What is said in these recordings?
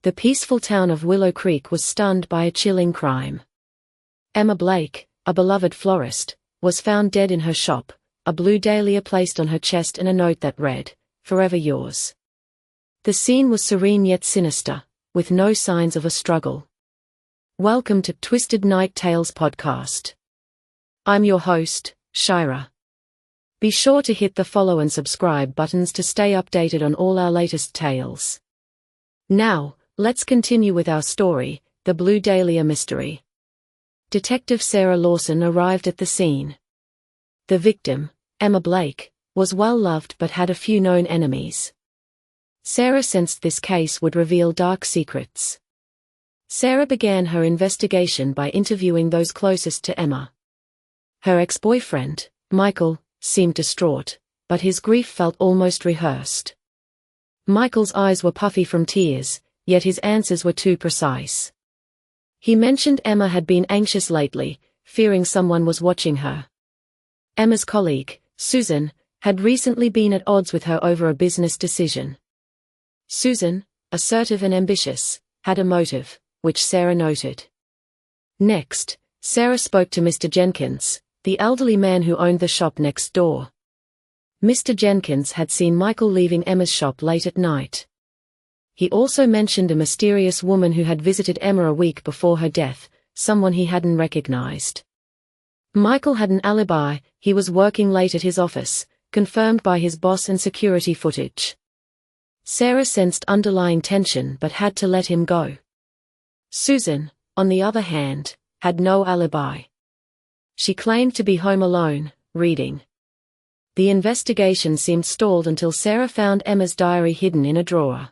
The peaceful town of Willow Creek was stunned by a chilling crime. Emma Blake, a beloved florist, was found dead in her shop, a blue dahlia placed on her chest and a note that read, "Forever yours." The scene was serene yet sinister, with no signs of a struggle. Welcome to Twisted Night Tales podcast. I'm your host, Shira. Be sure to hit the follow and subscribe buttons to stay updated on all our latest tales. Now, let's continue with our story, the Blue Dahlia mystery. Detective Sarah Lawson arrived at the scene. The victim, Emma Blake, was well loved but had a few known enemies. Sarah sensed this case would reveal dark secrets. Sarah began her investigation by interviewing those closest to Emma. Her ex-boyfriend, Michael, seemed distraught, but his grief felt almost rehearsed. Michael's eyes were puffy from tears, yet his answers were too precise. He mentioned Emma had been anxious lately, fearing someone was watching her. Emma's colleague, Susan, had recently been at odds with her over a business decision. Susan, assertive and ambitious, had a motive, which Sarah noted. Next, Sarah spoke to Mr. Jenkins, the elderly man who owned the shop next door. Mr. Jenkins had seen Michael leaving Emma's shop late at night. He also mentioned a mysterious woman who had visited Emma a week before her death, someone he hadn't recognized. Michael had an alibi, he was working late at his office, confirmed by his boss and security footage. Sarah sensed underlying tension but had to let him go. Susan, on the other hand, had no alibi. She claimed to be home alone, reading. The investigation seemed stalled until Sarah found Emma's diary hidden in a drawer.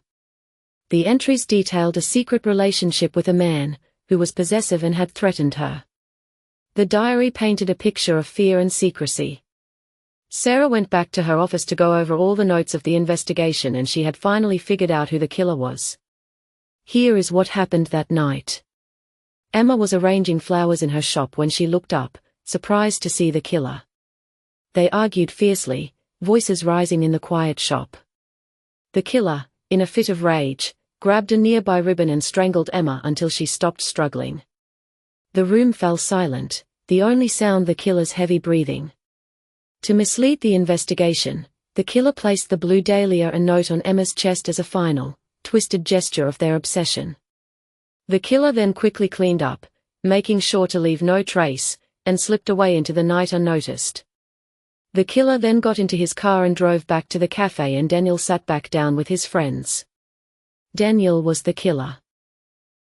The entries detailed a secret relationship with a man, who was possessive and had threatened her. The diary painted a picture of fear and secrecy. Sarah went back to her office to go over all the notes of the investigation, and she had finally figured out who the killer was. Here is what happened that night. Emma was arranging flowers in her shop when she looked up, surprised to see the killer. They argued fiercely, voices rising in the quiet shop. The killer, in a fit of rage, grabbed a nearby ribbon and strangled Emma until she stopped struggling. The room fell silent, the only sound the killer's heavy breathing. To mislead the investigation, the killer placed the blue dahlia and note on Emma's chest as a final, twisted gesture of their obsession. The killer then quickly cleaned up, making sure to leave no trace, and slipped away into the night unnoticed. The killer then got into his car and drove back to the cafe, and Daniel sat back down with his friends. Daniel was the killer.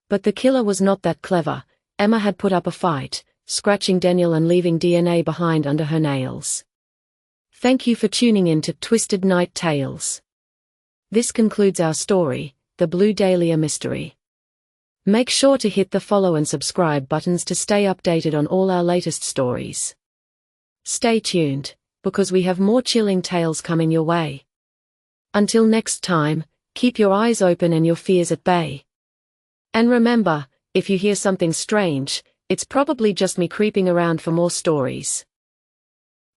But the killer was not that clever. Emma had put up a fight, scratching Daniel and leaving DNA behind under her nails. Thank you for tuning in to Twisted Night Tales. This concludes our story, the Blue Dahlia mystery. Make sure to hit the follow and subscribe buttons to stay updated on all our latest stories. Stay tuned, because we have more chilling tales coming your way. Until next time, keep your eyes open and your fears at bay. And remember, if you hear something strange, it's probably just me creeping around for more stories.